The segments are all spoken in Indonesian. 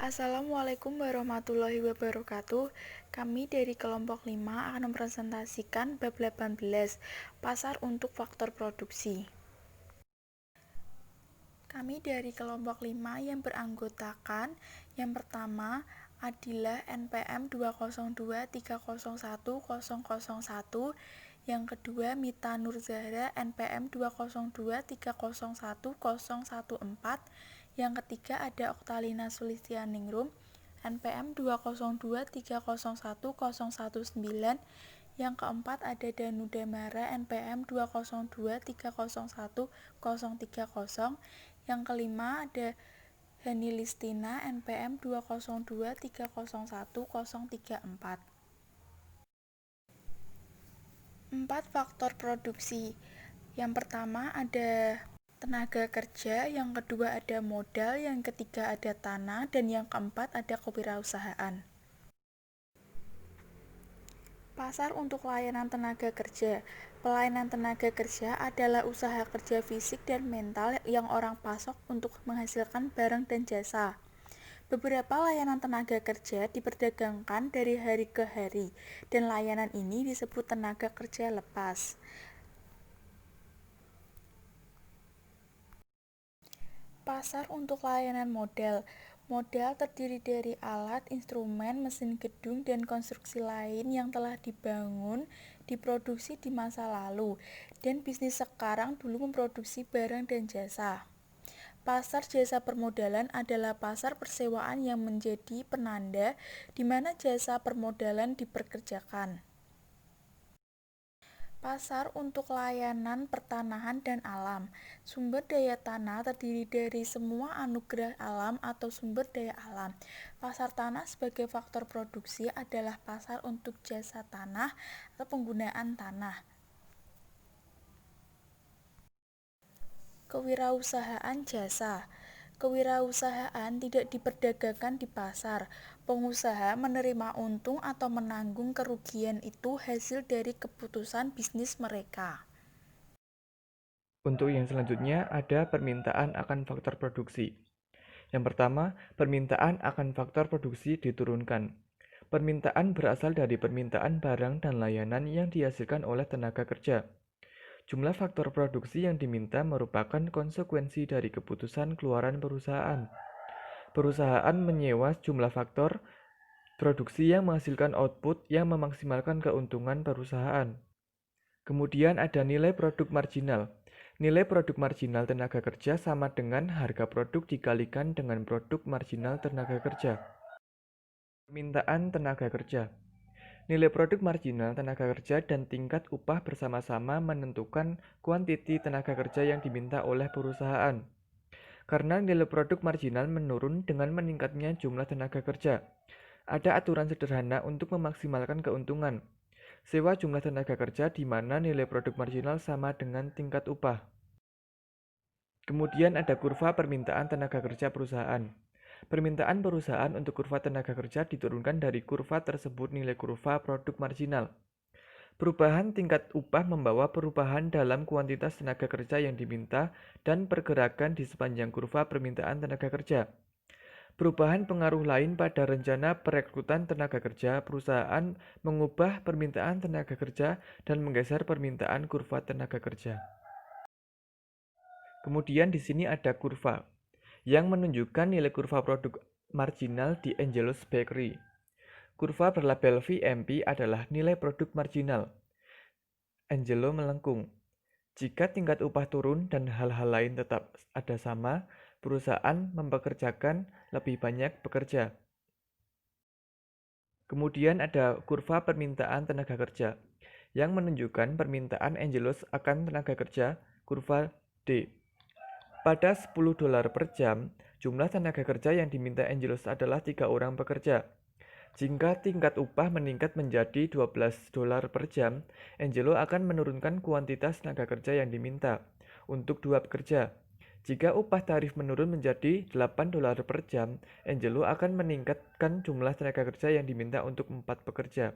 Assalamualaikum warahmatullahi wabarakatuh. Kami dari kelompok 5 akan mempresentasikan bab 18, pasar untuk faktor produksi. Kami dari kelompok 5 yang beranggotakan yang pertama Adilah NPM 202301001, yang kedua Mita Nur Zahra NPM 202301014, yang ketiga ada Oktalina Sulistianingrum NPM 202301019, yang keempat ada Danu Damara NPM 202301030, yang kelima ada Hani Listina NPM 202301034. 4 faktor produksi. Yang pertama ada tenaga kerja, yang kedua ada modal, yang ketiga ada tanah, dan yang keempat ada kewirausahaan. Pasar untuk layanan tenaga kerja. Pelayanan tenaga kerja adalah usaha kerja fisik dan mental yang orang pasok untuk menghasilkan barang dan jasa. Beberapa layanan tenaga kerja diperdagangkan dari hari ke hari, dan layanan ini disebut tenaga kerja lepas. Pasar untuk layanan modal. Modal terdiri dari alat, instrumen, mesin gedung, dan konstruksi lain yang telah dibangun, diproduksi di masa lalu, dan bisnis sekarang dulu memproduksi barang dan jasa. Pasar jasa permodalan adalah pasar persewaan yang menjadi penanda di mana jasa permodalan diperkerjakan. Pasar untuk layanan pertanahan dan alam. Sumber daya tanah terdiri dari semua anugerah alam atau sumber daya alam. Pasar tanah sebagai faktor produksi adalah pasar untuk jasa tanah atau penggunaan tanah. Kewirausahaan jasa. Kewirausahaan tidak diperdagangkan di pasar. Pengusaha menerima untung atau menanggung kerugian itu hasil dari keputusan bisnis mereka. Untuk yang selanjutnya ada permintaan akan faktor produksi. Yang pertama, permintaan akan faktor produksi diturunkan. Permintaan berasal dari permintaan barang dan layanan yang dihasilkan oleh tenaga kerja. Jumlah faktor produksi yang diminta merupakan konsekuensi dari keputusan keluaran perusahaan. Perusahaan menyewa jumlah faktor produksi yang menghasilkan output yang memaksimalkan keuntungan perusahaan. Kemudian ada nilai produk marginal. Nilai produk marginal tenaga kerja sama dengan harga produk dikalikan dengan produk marginal tenaga kerja. Permintaan tenaga kerja. Nilai produk marginal tenaga kerja dan tingkat upah bersama-sama menentukan kuantiti tenaga kerja yang diminta oleh perusahaan. Karena nilai produk marginal menurun dengan meningkatnya jumlah tenaga kerja, ada aturan sederhana untuk memaksimalkan keuntungan. Sewa jumlah tenaga kerja di mana nilai produk marginal sama dengan tingkat upah. Kemudian ada kurva permintaan tenaga kerja perusahaan. Permintaan perusahaan untuk kurva tenaga kerja diturunkan dari kurva tersebut nilai kurva produk marginal. Perubahan tingkat upah membawa perubahan dalam kuantitas tenaga kerja yang diminta dan pergerakan di sepanjang kurva permintaan tenaga kerja. Perubahan pengaruh lain pada rencana perekrutan tenaga kerja perusahaan mengubah permintaan tenaga kerja dan menggeser permintaan kurva tenaga kerja. Kemudian di sini ada kurva yang menunjukkan nilai kurva produk marginal di Angelus Bakery. Kurva berlabel VMP adalah nilai produk marginal. Angelo melengkung. Jika tingkat upah turun dan hal-hal lain tetap ada sama, perusahaan mempekerjakan lebih banyak pekerja. Kemudian ada kurva permintaan tenaga kerja yang menunjukkan permintaan Angelus akan tenaga kerja, kurva D. Pada $10 per jam, jumlah tenaga kerja yang diminta Angelus adalah 3 orang pekerja. Jika tingkat upah meningkat menjadi $12 per jam, Angelo akan menurunkan kuantitas tenaga kerja yang diminta untuk 2 pekerja. Jika upah tarif menurun menjadi $8 per jam, Angelo akan meningkatkan jumlah tenaga kerja yang diminta untuk 4 pekerja.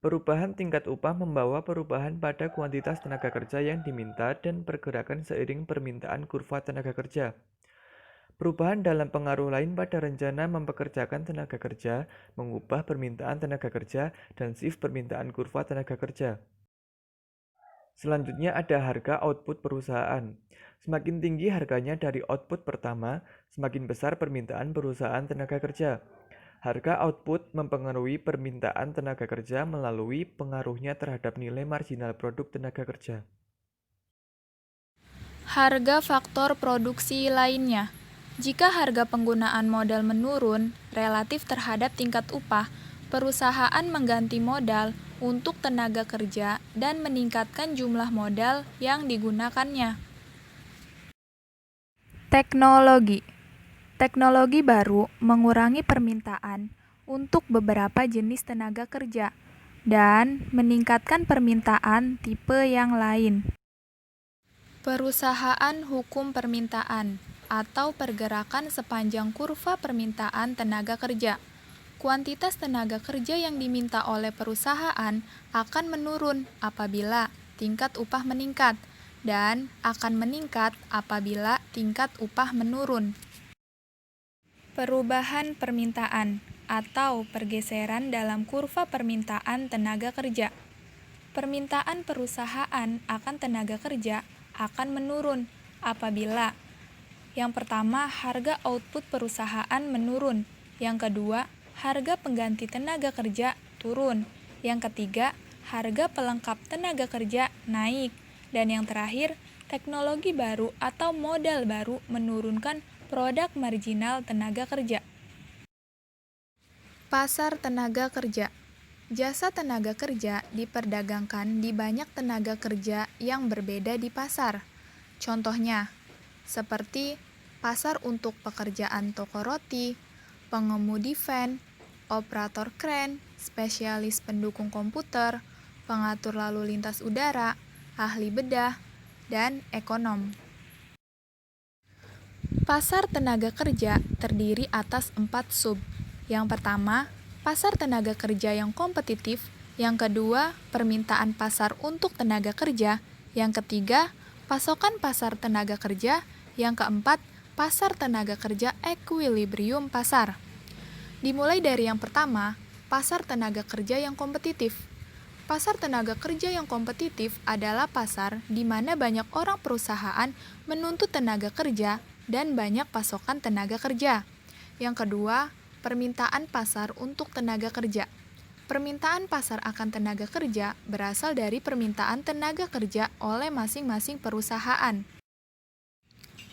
Perubahan tingkat upah membawa perubahan pada kuantitas tenaga kerja yang diminta dan pergerakan seiring permintaan kurva tenaga kerja. Perubahan dalam pengaruh lain pada rencana mempekerjakan tenaga kerja, mengubah permintaan tenaga kerja, dan shift permintaan kurva tenaga kerja. Selanjutnya ada harga output perusahaan. Semakin tinggi harganya dari output pertama, semakin besar permintaan perusahaan tenaga kerja. Harga output mempengaruhi permintaan tenaga kerja melalui pengaruhnya terhadap nilai marginal produk tenaga kerja. Harga faktor produksi lainnya. Jika harga penggunaan modal menurun relatif terhadap tingkat upah, perusahaan mengganti modal untuk tenaga kerja dan meningkatkan jumlah modal yang digunakannya. Teknologi. Teknologi baru mengurangi permintaan untuk beberapa jenis tenaga kerja dan meningkatkan permintaan tipe yang lain. Perusahaan hukum permintaan atau pergerakan sepanjang kurva permintaan tenaga kerja. Kuantitas tenaga kerja yang diminta oleh perusahaan akan menurun apabila tingkat upah meningkat dan akan meningkat apabila tingkat upah menurun. Perubahan permintaan atau pergeseran dalam kurva permintaan tenaga kerja. Permintaan perusahaan akan tenaga kerja akan menurun apabila yang pertama, harga output perusahaan menurun. Yang kedua, harga pengganti tenaga kerja turun. Yang ketiga, harga pelengkap tenaga kerja naik. Dan yang terakhir, teknologi baru atau modal baru menurunkan produk marginal tenaga kerja. Pasar tenaga kerja. Jasa tenaga kerja diperdagangkan di banyak tenaga kerja yang berbeda di pasar. Contohnya, seperti pasar untuk pekerjaan toko roti, pengemudi van, operator kren, spesialis pendukung komputer, pengatur lalu lintas udara, ahli bedah, dan ekonom. Pasar tenaga kerja terdiri atas 4 sub. Yang pertama, pasar tenaga kerja yang kompetitif. Yang kedua, permintaan pasar untuk tenaga kerja. Yang ketiga, pasokan pasar tenaga kerja. Yang keempat, pasar tenaga kerja equilibrium pasar. Dimulai dari yang pertama, pasar tenaga kerja yang kompetitif. Pasar tenaga kerja yang kompetitif adalah pasar di mana banyak orang perusahaan menuntut tenaga kerja dan banyak pasokan tenaga kerja. Yang kedua, permintaan pasar untuk tenaga kerja. Permintaan pasar akan tenaga kerja berasal dari permintaan tenaga kerja oleh masing-masing perusahaan.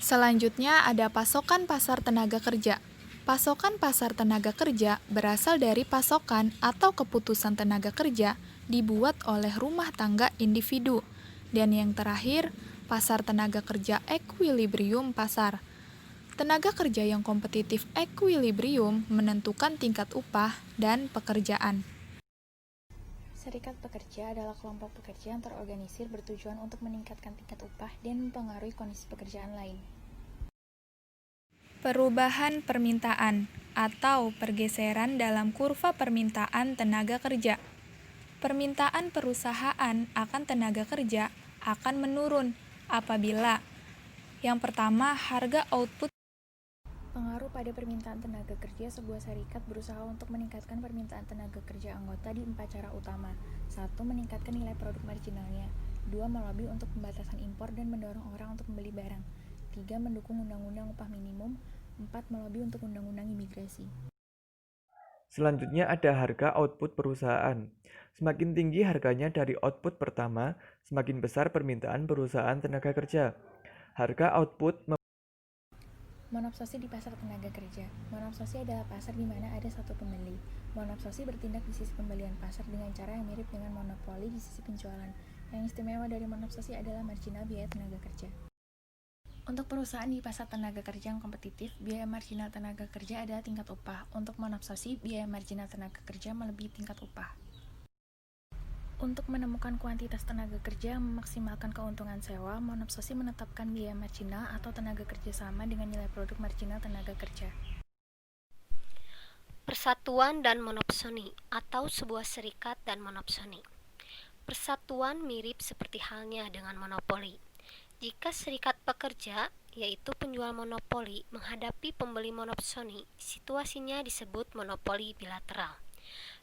Selanjutnya ada pasokan pasar tenaga kerja. Pasokan pasar tenaga kerja berasal dari pasokan atau keputusan tenaga kerja dibuat oleh rumah tangga individu. Dan yang terakhir, pasar tenaga kerja equilibrium pasar. Tenaga kerja yang kompetitif equilibrium menentukan tingkat upah dan pekerjaan. Serikat pekerja adalah kelompok pekerja yang terorganisir bertujuan untuk meningkatkan tingkat upah dan mempengaruhi kondisi pekerjaan lain. Perubahan permintaan atau pergeseran dalam kurva permintaan tenaga kerja. Permintaan perusahaan akan tenaga kerja akan menurun apabila yang pertama, harga output. Pengaruh pada permintaan tenaga kerja. Sebuah serikat berusaha untuk meningkatkan permintaan tenaga kerja anggota di 4 cara utama. 1. Meningkatkan nilai produk marginalnya. 2. Melobi untuk pembatasan impor dan mendorong orang untuk membeli barang. 3. Mendukung undang-undang upah minimum. 4. Melobi untuk undang-undang imigrasi. Selanjutnya ada harga output perusahaan. Semakin tinggi harganya dari output pertama, semakin besar permintaan perusahaan tenaga kerja. Harga output Monopsoni di pasar tenaga kerja. Monopsoni adalah pasar di mana ada satu pembeli. Monopsoni bertindak di sisi pembelian pasar dengan cara yang mirip dengan monopoli di sisi penjualan. Yang istimewa dari monopsoni adalah marginal biaya tenaga kerja. Untuk perusahaan di pasar tenaga kerja yang kompetitif, biaya marginal tenaga kerja adalah tingkat upah. Untuk monopsoni, biaya marginal tenaga kerja melebihi tingkat upah. Untuk menemukan kuantitas tenaga kerja yang memaksimalkan keuntungan sewa, monopsoni menetapkan biaya marginal atau tenaga kerja sama dengan nilai produk marginal tenaga kerja. Persatuan dan monopsoni atau sebuah serikat dan monopsoni. Persatuan mirip seperti halnya dengan monopoli. Jika serikat pekerja yaitu penjual monopoli menghadapi pembeli monopsoni. Situasinya disebut monopoli bilateral.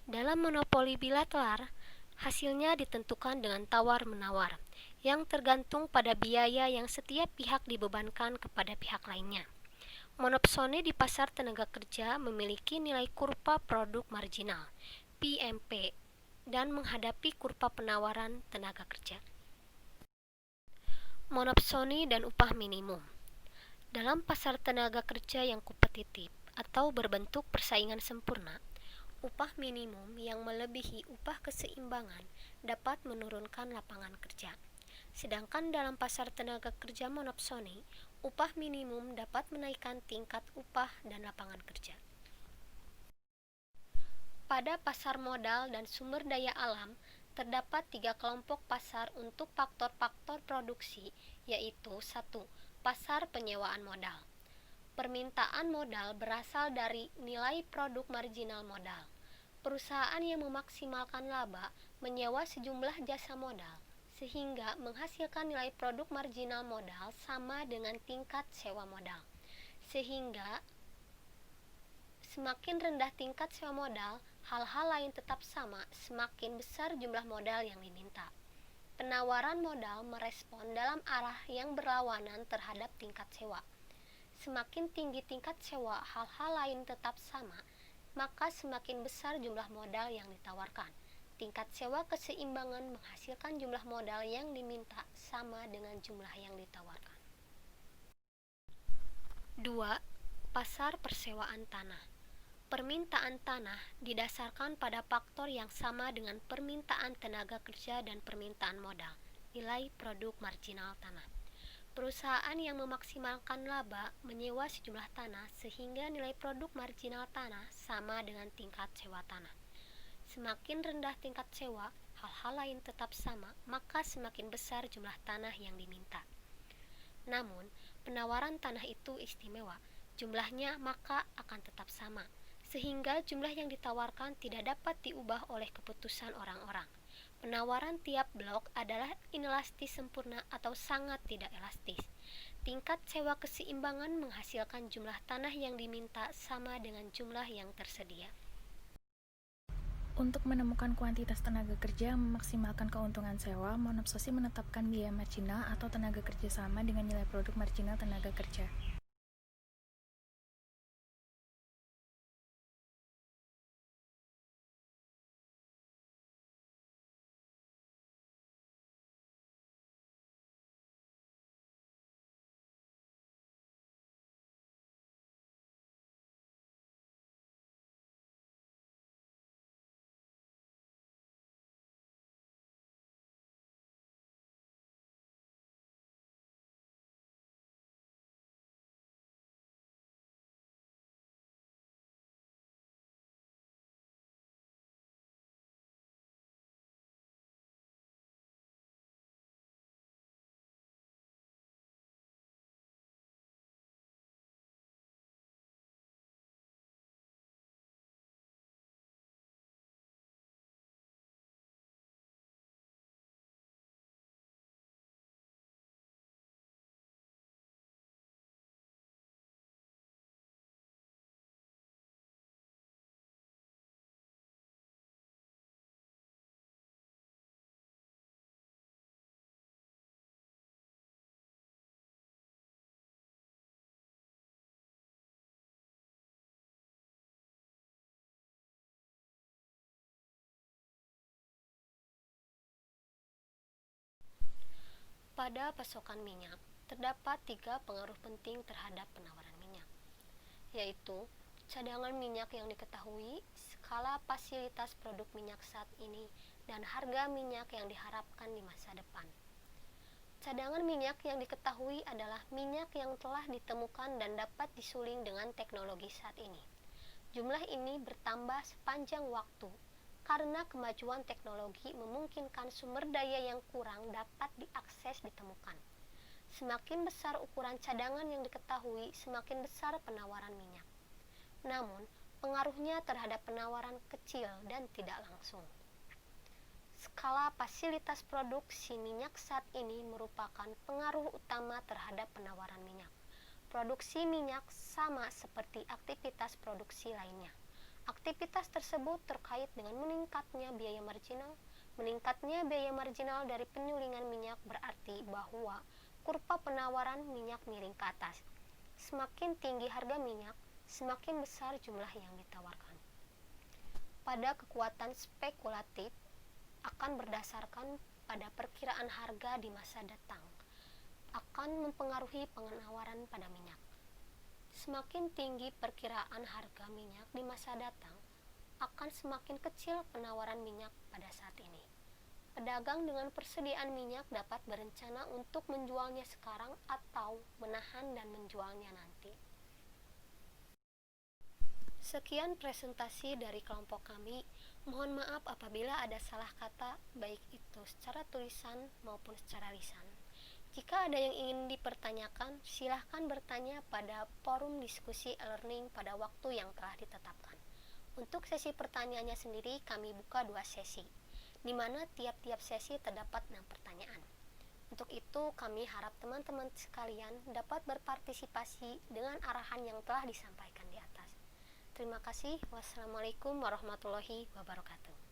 Dalam monopoli bilateral, hasilnya ditentukan dengan tawar-menawar, yang tergantung pada biaya yang setiap pihak dibebankan kepada pihak lainnya. Monopsoni di pasar tenaga kerja memiliki nilai kurva produk marginal, PMP, dan menghadapi kurva penawaran tenaga kerja. Monopsoni dan upah minimum. Dalam pasar tenaga kerja yang kompetitif atau berbentuk persaingan sempurna, upah minimum yang melebihi upah keseimbangan dapat menurunkan lapangan kerja. Sedangkan dalam pasar tenaga kerja monopsoni, upah minimum dapat menaikkan tingkat upah dan lapangan kerja. Pada pasar modal dan sumber daya alam, terdapat 3 kelompok pasar untuk faktor-faktor produksi, yaitu 1. Pasar penyewaan modal. Permintaan modal berasal dari nilai produk marginal modal. Perusahaan yang memaksimalkan laba menyewa sejumlah jasa modal, sehingga menghasilkan nilai produk marginal modal sama dengan tingkat sewa modal. Sehingga semakin rendah tingkat sewa modal, hal-hal lain tetap sama, semakin besar jumlah modal yang diminta. Penawaran modal merespon dalam arah yang berlawanan terhadap tingkat sewa. Semakin tinggi tingkat sewa, hal-hal lain tetap sama, maka semakin besar jumlah modal yang ditawarkan. Tingkat sewa keseimbangan menghasilkan jumlah modal yang diminta sama dengan jumlah yang ditawarkan. 2. Pasar persewaan tanah. Permintaan tanah didasarkan pada faktor yang sama dengan permintaan tenaga kerja dan permintaan modal, nilai produk marginal tanah. Perusahaan yang memaksimalkan laba menyewa sejumlah tanah sehingga nilai produk marginal tanah sama dengan tingkat sewa tanah. Semakin rendah tingkat sewa, hal-hal lain tetap sama, maka semakin besar jumlah tanah yang diminta. Namun, penawaran tanah itu istimewa, jumlahnya maka akan tetap sama, sehingga jumlah yang ditawarkan tidak dapat diubah oleh keputusan orang-orang. Penawaran tiap blok adalah inelastis sempurna atau sangat tidak elastis. Tingkat sewa keseimbangan menghasilkan jumlah tanah yang diminta sama dengan jumlah yang tersedia. Untuk menemukan kuantitas tenaga kerja yang memaksimalkan keuntungan sewa, monopsoni menetapkan biaya marginal atau tenaga kerja sama dengan nilai produk marginal tenaga kerja. Pada pasokan minyak, terdapat 3 pengaruh penting terhadap penawaran minyak, yaitu cadangan minyak yang diketahui, skala fasilitas produk minyak saat ini, dan harga minyak yang diharapkan di masa depan. Cadangan minyak yang diketahui adalah minyak yang telah ditemukan dan dapat disuling dengan teknologi saat ini. Jumlah ini bertambah sepanjang waktu karena kemajuan teknologi memungkinkan sumber daya yang kurang dapat diakses ditemukan. Semakin besar ukuran cadangan yang diketahui, semakin besar penawaran minyak. Namun, pengaruhnya terhadap penawaran kecil dan tidak langsung. Skala fasilitas produksi minyak saat ini merupakan pengaruh utama terhadap penawaran minyak. Produksi minyak sama seperti aktivitas produksi lainnya. Aktivitas tersebut terkait dengan meningkatnya biaya marginal. Meningkatnya biaya marginal dari penyulingan minyak berarti bahwa kurva penawaran minyak miring ke atas. Semakin tinggi harga minyak, semakin besar jumlah yang ditawarkan. Pada kekuatan spekulatif akan berdasarkan pada perkiraan harga di masa datang, akan mempengaruhi penawaran pada minyak. Semakin tinggi perkiraan harga minyak di masa datang, akan semakin kecil penawaran minyak pada saat ini. Pedagang dengan persediaan minyak dapat berencana untuk menjualnya sekarang atau menahan dan menjualnya nanti. Sekian presentasi dari kelompok kami. Mohon maaf apabila ada salah kata, baik itu secara tulisan maupun secara lisan. Jika ada yang ingin dipertanyakan, silahkan bertanya pada forum diskusi e-learning pada waktu yang telah ditetapkan. Untuk sesi pertanyaannya sendiri, kami buka 2 sesi, di mana tiap-tiap sesi terdapat 6 pertanyaan. Untuk itu, kami harap teman-teman sekalian dapat berpartisipasi dengan arahan yang telah disampaikan di atas. Terima kasih. Wassalamualaikum warahmatullahi wabarakatuh.